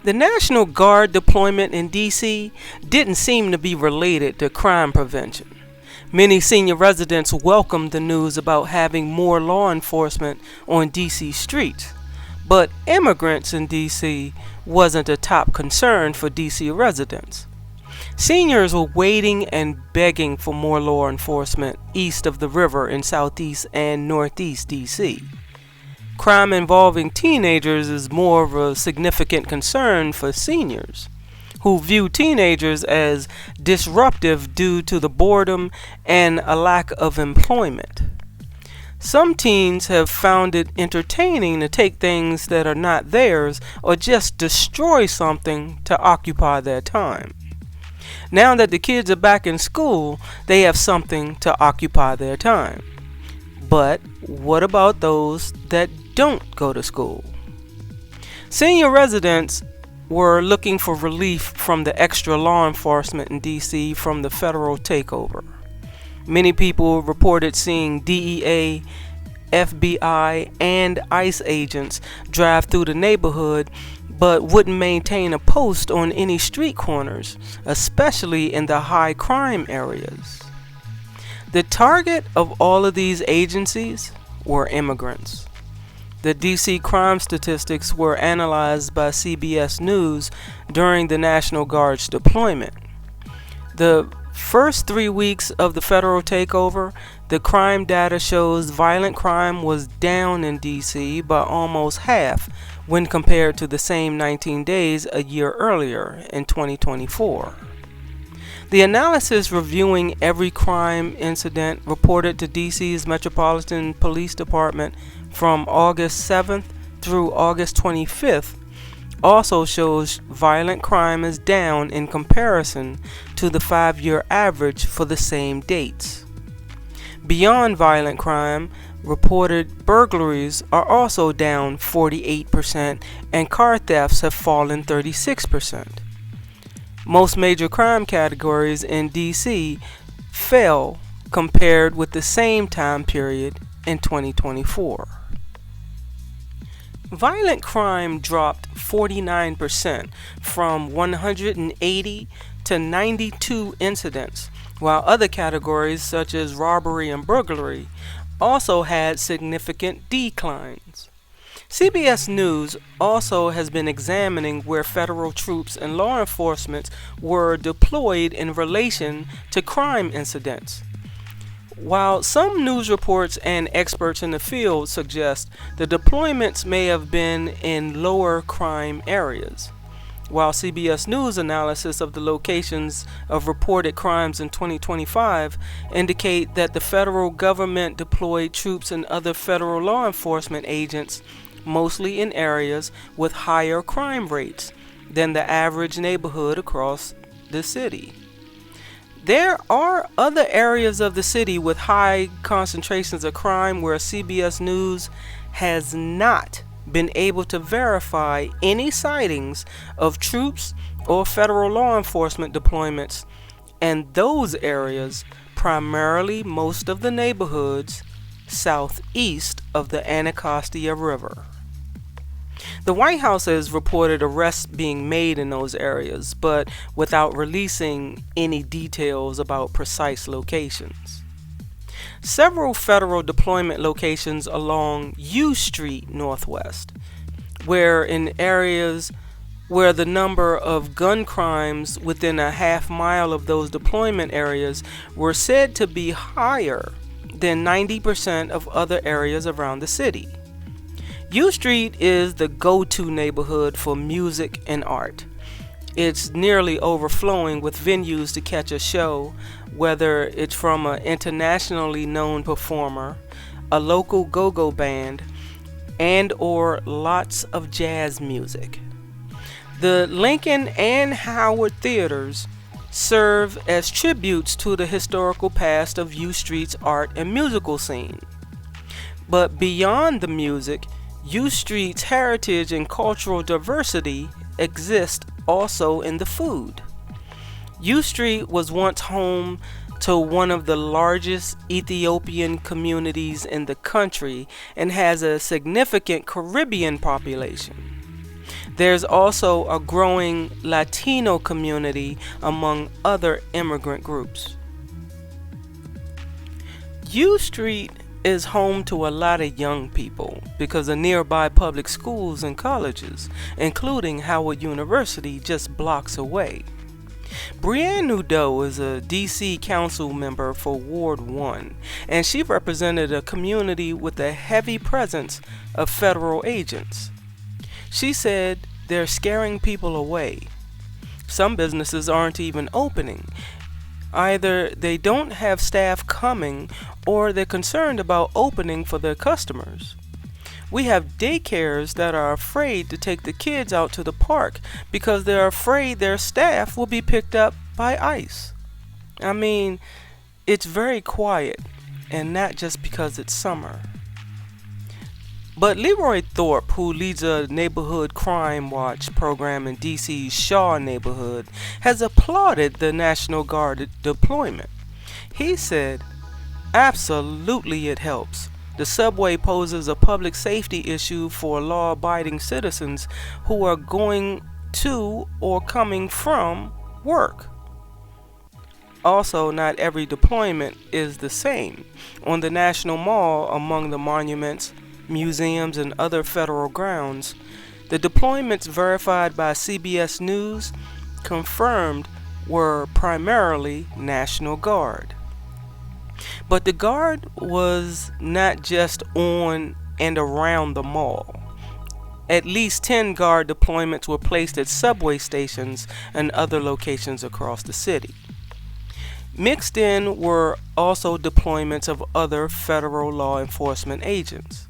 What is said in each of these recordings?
The National Guard deployment in D.C. didn't seem to be related to crime prevention. Many senior residents welcomed the news about having more law enforcement on D.C. streets, but immigrants in D.C. wasn't a top concern for D.C. residents. Seniors were waiting and begging for more law enforcement east of the river in southeast and northeast D.C. Crime involving teenagers is more of a significant concern for seniors, who view teenagers as disruptive due to the boredom and a lack of employment. Some teens have found it entertaining to take things that are not theirs or just destroy something to occupy their time. Now that the kids are back in school, they have something to occupy their time. But what about those that don't go to school? Senior residents were looking for relief from the extra law enforcement in D.C. from the federal takeover. Many people reported seeing DEA, FBI, and ICE agents drive through the neighborhood but wouldn't maintain a post on any street corners, especially in the high crime areas. The target of all of these agencies were immigrants. The DC crime statistics were analyzed by CBS News during the National Guard's deployment. The first 3 weeks of the federal takeover, the crime data shows violent crime was down in DC by almost half when compared to the same 19 days a year earlier in 2024. The analysis reviewing every crime incident reported to DC's Metropolitan Police Department from August 7th through August 25th also shows violent crime is down in comparison to the 5-year average for the same dates. Beyond violent crime, reported burglaries are also down 48% and car thefts have fallen 36%. Most major crime categories in DC fell compared with the same time period in 2024. Violent crime dropped 49% from 180 to 92 incidents, while other categories such as robbery and burglary also had significant declines. CBS News also has been examining where federal troops and law enforcement were deployed in relation to crime incidents. While some news reports and experts in the field suggest the deployments may have been in lower crime areas, while CBS News analysis of the locations of reported crimes in 2025 indicate that the federal government deployed troops and other federal law enforcement agents mostly in areas with higher crime rates than the average neighborhood across the city. There are other areas of the city with high concentrations of crime where CBS News has not been able to verify any sightings of troops or federal law enforcement deployments, and those areas primarily most of the neighborhoods southeast of the Anacostia River. The White House has reported arrests being made in those areas, but without releasing any details about precise locations. Several federal deployment locations along U Street Northwest, where in areas where the number of gun crimes within a half mile of those deployment areas were said to be higher than 90% of other areas around the city. U Street is the go-to neighborhood for music and art. It's nearly overflowing with venues to catch a show, whether it's from an internationally known performer, a local go-go band, and or lots of jazz music. The Lincoln and Howard theaters serve as tributes to the historical past of U Street's art and musical scene. But beyond the music, U Street's heritage and cultural diversity exist also in the food. U Street was once home to one of the largest Ethiopian communities in the country and has a significant Caribbean population. There's also a growing Latino community among other immigrant groups. U Street is home to a lot of young people because of nearby public schools and colleges, including Howard University just blocks away. Brianne Nadeau is a DC council member for Ward 1, and she represented a community with a heavy presence of federal agents. She said they're scaring people away. Some businesses aren't even opening. Either they don't have staff coming or they're concerned about opening for their customers. We have daycares that are afraid to take the kids out to the park because they're afraid their staff will be picked up by ICE. I mean, it's very quiet, and not just because it's summer. But Leroy Thorpe, who leads a neighborhood crime watch program in DC's Shaw neighborhood, has applauded the National Guard deployment. He said, "Absolutely it helps. The subway poses a public safety issue for law-abiding citizens who are going to or coming from work." Also, not every deployment is the same. On the National Mall, among the monuments, museums, and other federal grounds, the deployments verified by CBS News confirmed were primarily National Guard. But the Guard was not just on and around the mall. At least 10 Guard deployments were placed at subway stations and other locations across the city. Mixed in were also deployments of other federal law enforcement agents.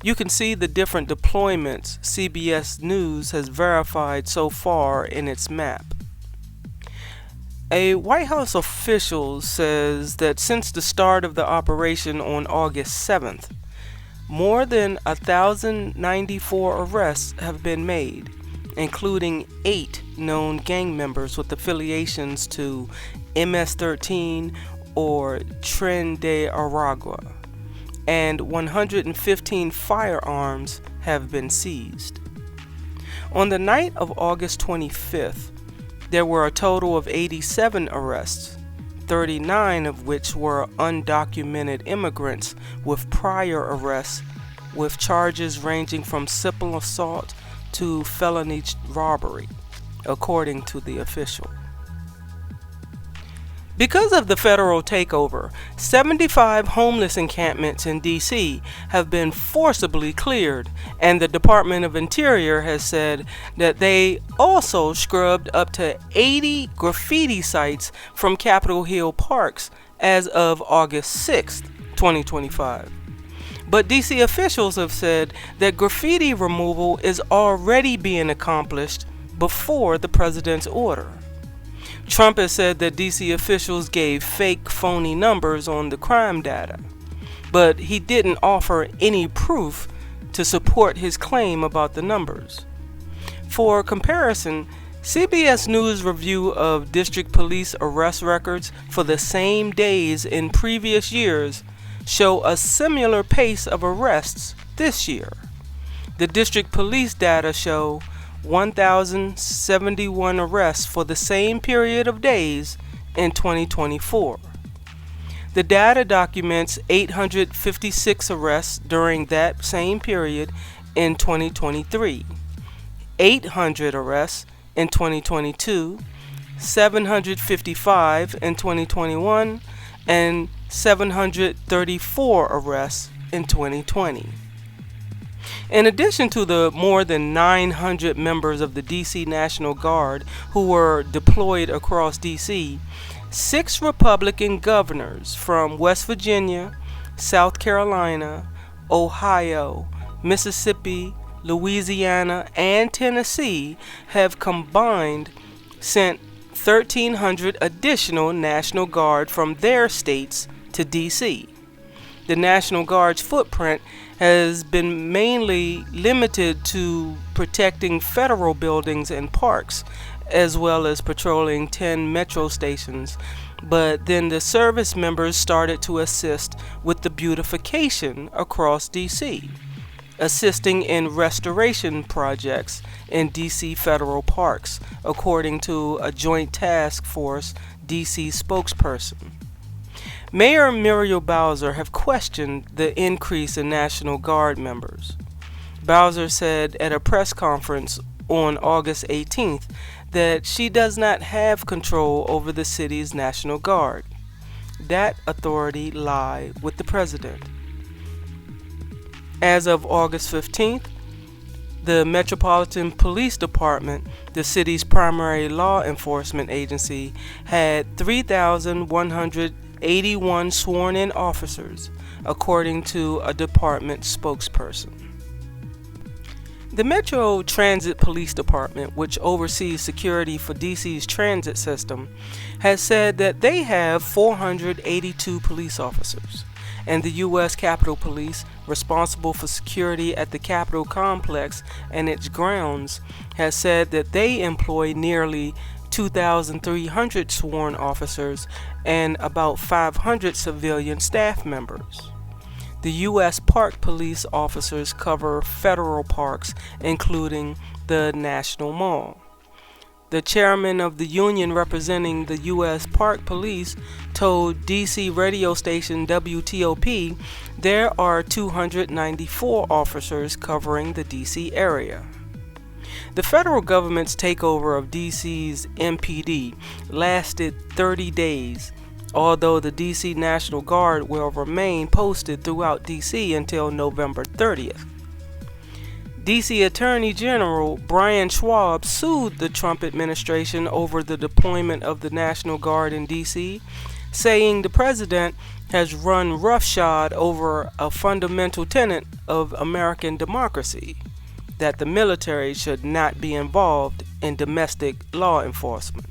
You can see the different deployments CBS News has verified so far in its map. A White House official says that since the start of the operation on August 7th, more than 1,094 arrests have been made, including 8 known gang members with affiliations to MS-13 or Tren de Aragua, and 115 firearms have been seized. On the night of August 25th, there were a total of 87 arrests, 39 of which were undocumented immigrants with prior arrests with charges ranging from simple assault to felony robbery, according to the official. Because of the federal takeover, 75 homeless encampments in D.C. have been forcibly cleared, and the Department of Interior has said that they also scrubbed up to 80 graffiti sites from Capitol Hill parks as of August 6, 2025. But D.C. officials have said that graffiti removal is already being accomplished before the president's order. Trump has said that D.C. officials gave fake, phony numbers on the crime data, but he didn't offer any proof to support his claim about the numbers. For comparison, CBS News' review of district police arrest records for the same days in previous years show a similar pace of arrests this year. The district police data show 1,071 arrests for the same period of days in 2024. The data documents 856 arrests during that same period in 2023, 800 arrests in 2022, 755 in 2021, and 734 arrests in 2020. In addition to the more than 900 members of the D.C. National Guard who were deployed across D.C., 6 Republican governors from West Virginia, South Carolina, Ohio, Mississippi, Louisiana, and Tennessee have combined sent 1,300 additional National Guard from their states to D.C. The National Guard's footprint has been mainly limited to protecting federal buildings and parks, as well as patrolling 10 metro stations. But then the service members started to assist with the beautification across DC. assisting in restoration projects in DC federal parks, according to a Joint Task Force DC spokesperson. Mayor Muriel Bowser have questioned the increase in National Guard members. Bowser said at a press conference on August 18th that she does not have control over the city's National Guard. That authority lies with the president. As of August 15th, the Metropolitan Police Department, the city's primary law enforcement agency, had 3,181 sworn-in officers, according to a department spokesperson. The Metro Transit Police Department, which oversees security for DC's transit system, has said that they have 482 police officers, and the U.S. Capitol Police, responsible for security at the Capitol complex and its grounds, has said that they employ nearly 2,300 sworn officers and about 500 civilian staff members. The U.S. Park Police officers cover federal parks, including the National Mall. The chairman of the union representing the U.S. Park Police told DC radio station WTOP there are 294 officers covering the DC area. The federal government's takeover of DC's MPD lasted 30 days, although the DC National Guard will remain posted throughout DC until November 30th. DC Attorney General Brian Schwab sued the Trump administration over the deployment of the National Guard in DC, saying the president has run roughshod over a fundamental tenet of American democracy, that the military should not be involved in domestic law enforcement.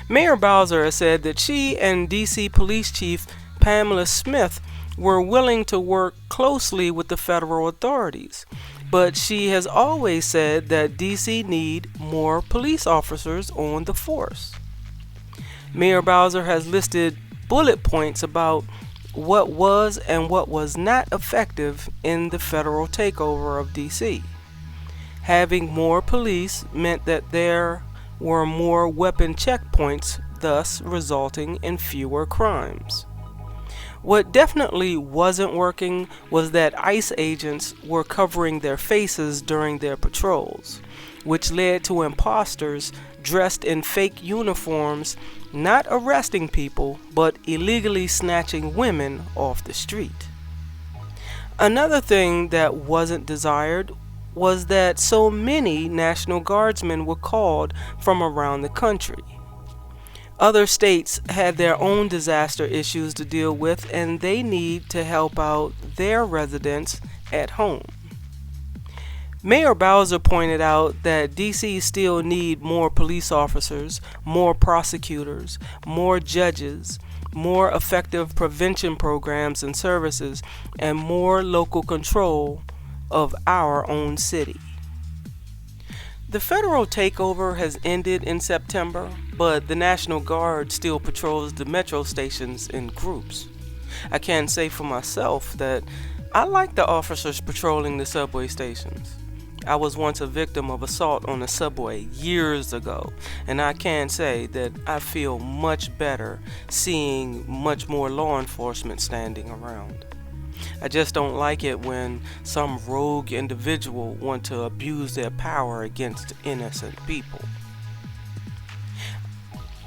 Mayor Bowser has said that she and DC Police Chief Pamela Smith were willing to work closely with the federal authorities, but she has always said that DC need more police officers on the force. Mayor Bowser has listed bullet points about what was and what was not effective in the federal takeover of DC. Having more police meant that there were more weapon checkpoints, thus resulting in fewer crimes. What definitely wasn't working was that ICE agents were covering their faces during their patrols, which led to imposters dressed in fake uniforms not arresting people but illegally snatching women off the street. Another thing that wasn't desired was that so many National Guardsmen were called from around the country. Other states had their own disaster issues to deal with, and they need to help out their residents at home. Mayor Bowser pointed out that DC still need more police officers, more prosecutors, more judges, more effective prevention programs and services, and more local control of our own city. The federal takeover has ended in September, but the National Guard still patrols the metro stations in groups. I can say for myself that I like the officers patrolling the subway stations. I was once a victim of assault on the subway years ago, and I can say that I feel much better seeing much more law enforcement standing around. I just don't like it when some rogue individual want to abuse their power against innocent people.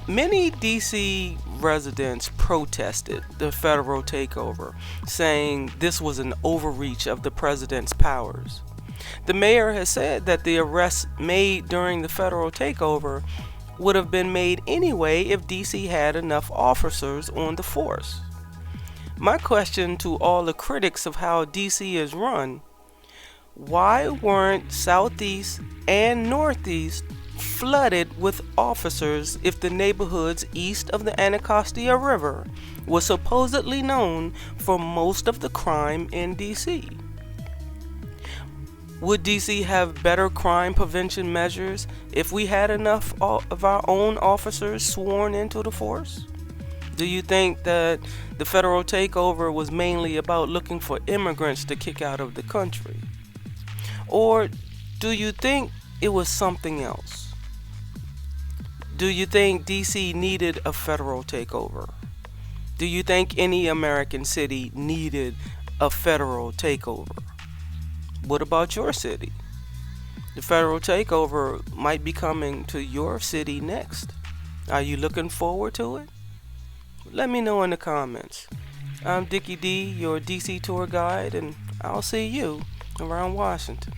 Many DC residents protested the federal takeover, saying this was an overreach of the president's powers. The mayor has said that the arrests made during the federal takeover would have been made anyway if DC had enough officers on the force. My question to all the critics of how DC is run: why weren't Southeast and Northeast flooded with officers if the neighborhoods east of the Anacostia River was supposedly known for most of the crime in DC? Would DC have better crime prevention measures if we had enough of our own officers sworn into the force? Do you think that the federal takeover was mainly about looking for immigrants to kick out of the country? Or do you think it was something else? Do you think DC needed a federal takeover? Do you think any American city needed a federal takeover? What about your city? The federal takeover might be coming to your city next. Are you looking forward to it? Let me know in the comments. I'm Dickie D, your DC tour guide, and I'll see you around Washington.